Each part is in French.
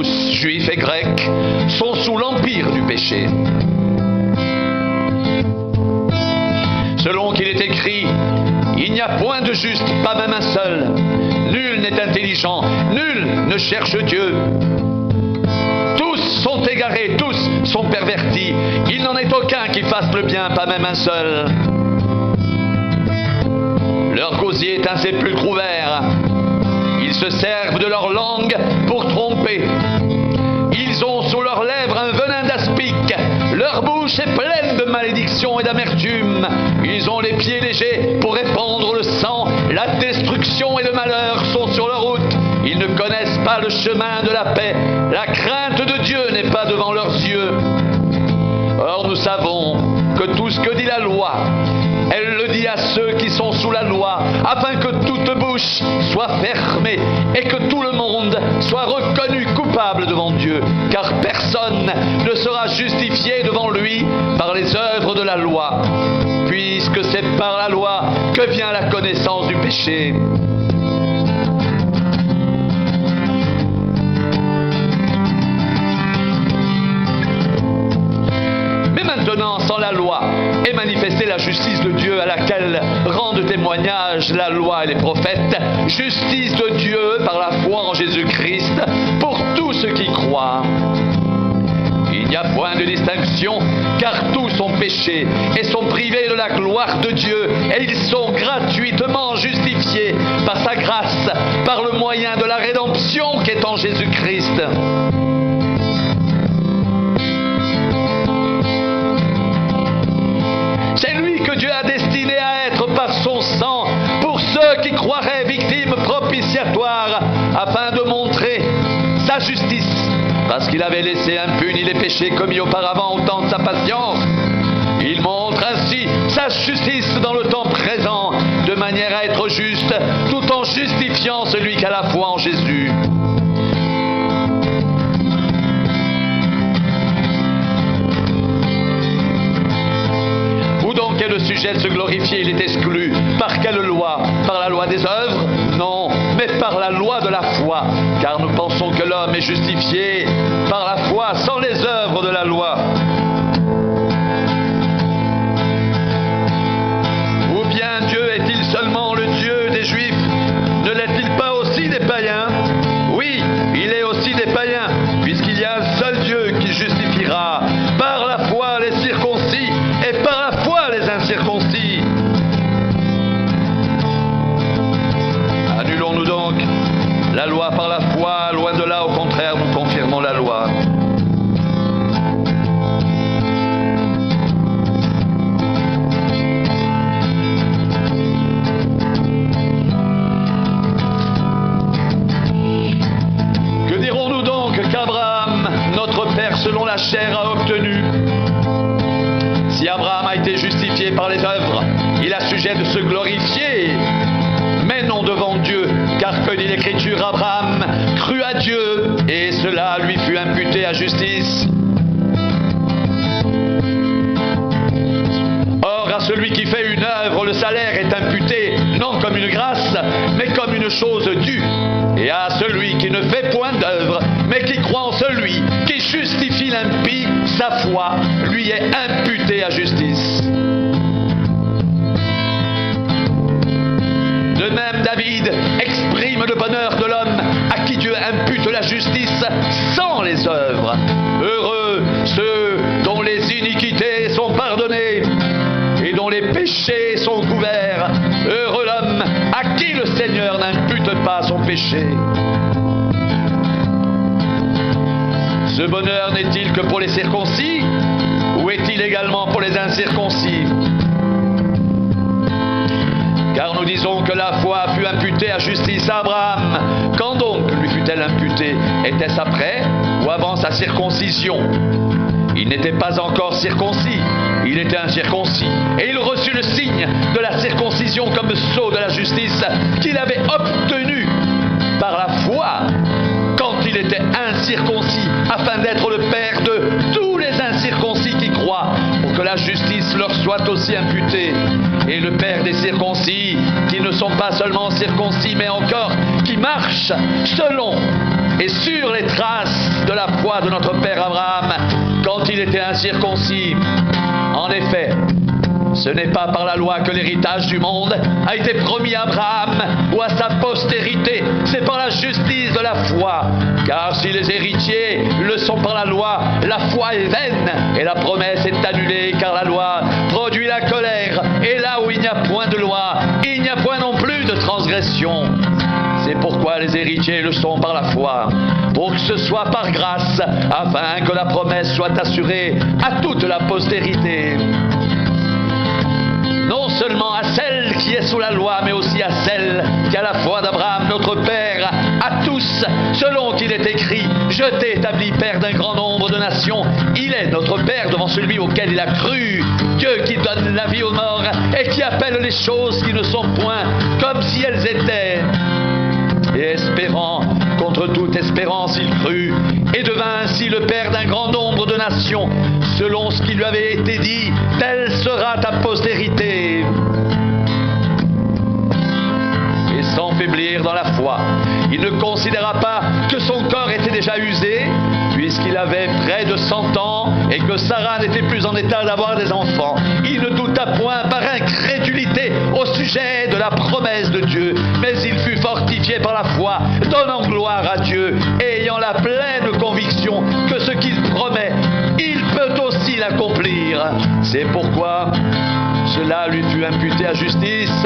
tous, juifs et grecs, sont sous l'empire du péché. Selon qu'il est écrit, il n'y a point de juste, pas même un seul. Nul n'est intelligent, nul ne cherche Dieu. Tous sont égarés, tous sont pervertis. Il n'en est aucun qui fasse le bien, pas même un seul. Leur gosier est un sépulcre ouvert. Ils se servent de leur langue pour tromper. Ils ont sur leurs lèvres un venin d'aspic. Leur bouche est pleine de malédiction et d'amertume. Ils ont les pieds légers pour répandre le sang. La destruction et le malheur sont sur leur route. Ils ne connaissent pas le chemin de la paix. La crainte de Dieu n'est pas devant leurs yeux. Or nous savons que tout ce que dit la loi, elle le dit à ceux qui sont sous la loi, afin que toute bouche soit fermée et que tout le monde soit reconnu coupable devant Dieu, car personne ne sera justifié devant lui par les œuvres de la loi, puisque c'est par la loi que vient la connaissance du péché. Maintenant, sans la loi, est manifestée la justice de Dieu à laquelle rendent témoignage la loi et les prophètes, justice de Dieu par la foi en Jésus-Christ pour tous ceux qui croient. Il n'y a point de distinction, car tous ont péché et sont privés de la gloire de Dieu, et ils sont gratuitement justifiés par sa grâce, par le moyen de la rédemption qui est en Jésus-Christ. C'est lui que Dieu a destiné à être par son sang pour ceux qui croiraient victimes propitiatoires, afin de montrer sa justice, parce qu'il avait laissé impunis les péchés commis auparavant au temps de sa patience. Il montre ainsi sa justice dans le temps présent, de manière à être juste, tout en justifiant celui qui a la foi en Jésus. Donc est le sujet de se glorifier, il est exclu. Par quelle loi? Par la loi des œuvres? Non, mais par la loi de la foi. Car nous pensons que l'homme est justifié par la foi sans les œuvres de la loi. Ou bien Dieu est-il seulement le Dieu des Juifs? Ne l'est-il pas aussi des païens? Oui, il est aussi des païens, puisqu'il y a un seul Dieu qui justifiera par la foi les circoncis et par la foi les incirconcis. Annulons-nous donc la loi par la foi? Loin de là, au contraire, nous confirmons la loi. Que dirons-nous donc qu'Abraham, notre père selon la chair, a obtenu? Si Abraham a été justifié par les œuvres, il a sujet de se glorifier, mais non devant Dieu, car que dit l'Écriture, Abraham crut à Dieu, et cela lui fut imputé à justice. Or, à celui qui fait une œuvre, le salaire est imputé, non comme une grâce, mais comme une chose due. Et à celui qui ne fait point d'œuvre, mais qui croit en celui qui justifie l'impie, sa foi lui est imputée à justice. De même, David exprime le bonheur de l'homme à qui Dieu impute la justice sans les œuvres. Heureux ceux dont les iniquités sont pardonnées et dont les péchés sont couverts. Heureux l'homme à qui le Seigneur n'impute pas son péché. Ce bonheur n'est-il que pour les circoncis, ou est-il également pour les incirconcis? Car nous disons que la foi fut imputée à justice à Abraham. Quand donc lui fut-elle imputée? Était-ce après ou avant sa circoncision? Il n'était pas encore circoncis, il était incirconcis. Et il reçut le signe de la circoncision comme sceau de la justice qu'il avait obtenu par la foi quand il était incirconcis, afin d'être le père de tous les incirconcis qui croient, pour que la justice leur soit aussi imputée. Et le père des circoncis, qui ne sont pas seulement circoncis, mais encore qui marchent selon et sur les traces de la foi de notre père Abraham quand il était incirconcis. En effet, ce n'est pas par la loi que l'héritage du monde a été promis à Abraham ou à sa postérité, c'est par la justice de la foi. Car si les héritiers le sont par la loi, la foi est vaine et la promesse est annulée, car la loi produit la colère. Et là où il n'y a point de loi, il n'y a point non plus de transgression. C'est pourquoi les héritiers le sont par la foi, pour que ce soit par grâce, afin que la promesse soit assurée à toute la postérité. Non seulement à celle qui est sous la loi, mais aussi à celle qui a la foi d'Abraham, notre Père, à tous, selon qu'il est écrit, « Je t'ai établi Père d'un grand nombre de nations ». Il est notre Père devant celui auquel il a cru, Dieu qui donne la vie aux morts et qui appelle les choses qui ne sont point comme si elles étaient. Et espérant, contre toute espérance, il crut, et devint ainsi le père d'un grand nombre de nations, selon ce qui lui avait été dit, telle sera ta postérité. Et sans faiblir dans la foi, il ne considéra pas que son corps était déjà usé, puisqu'il avait près de 100 ans, et que Sarah n'était plus en état d'avoir des enfants. Il ne douta point par incrédulité au sujet de la promesse de Dieu, mais il fut fortifié par la foi, donnant gloire à Dieu, et ayant la pleine conviction que ce qu'il promet, il peut aussi l'accomplir. C'est pourquoi cela lui fut imputé à justice.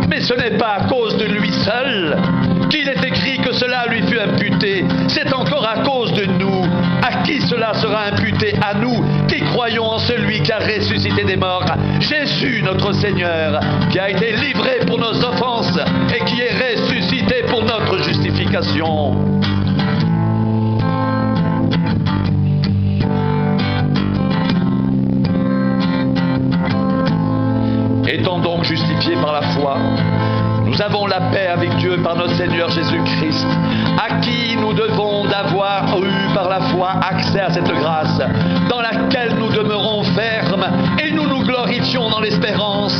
Mais ce n'est pas à cause de lui seul qu'il est écrit que cela lui fut imputé. C'est encore à cause de nous. À qui cela sera imputé? À nous qui croyons en celui qui a ressuscité des morts, Jésus notre Seigneur, qui a été livré pour nos offenses et qui est ressuscité pour notre justification. Étant donc justifiés par la foi, nous avons la paix avec Dieu par notre Seigneur Jésus-Christ, à qui nous devons d'avoir eu par la foi accès à cette grâce, dans laquelle nous demeurons fermes et nous nous glorifions dans l'espérance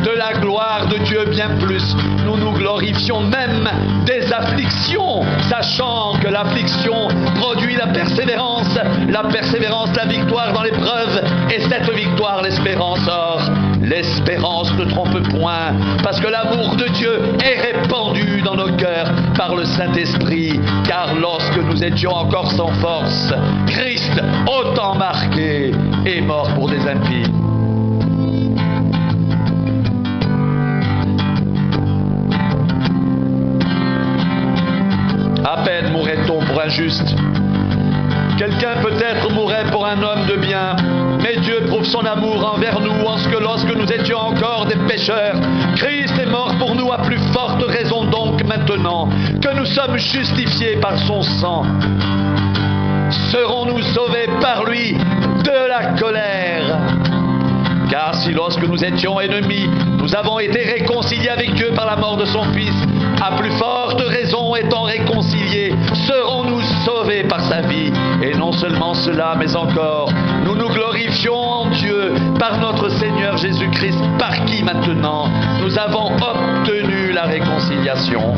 de la gloire de Dieu. Bien plus, nous nous glorifions même des afflictions, sachant que l'affliction produit la persévérance la victoire dans l'épreuve, et cette victoire l'espérance. Or, l'espérance ne trompe point, parce que l'amour de Dieu est répandu dans nos cœurs par le Saint-Esprit, car lorsque nous étions encore sans force, Christ, autant marqué, est mort pour des impies. À peine mourrait-on pour un juste. Quelqu'un peut-être mourrait pour un homme de bien, mais Dieu prouve son amour envers nous en ce que lorsque nous étions encore des pécheurs, Christ est mort pour nous. À plus forte raison donc maintenant que nous sommes justifiés par son sang, serons-nous sauvés par lui de la colère. Car si lorsque nous étions ennemis, nous avons été réconciliés avec Dieu par la mort de son Fils, à plus forte raison étant réconciliés, serons-nous sauvés par sa vie. Et non seulement cela, mais encore, nous nous glorifions en Dieu par notre Seigneur Jésus-Christ, par qui maintenant nous avons obtenu la réconciliation.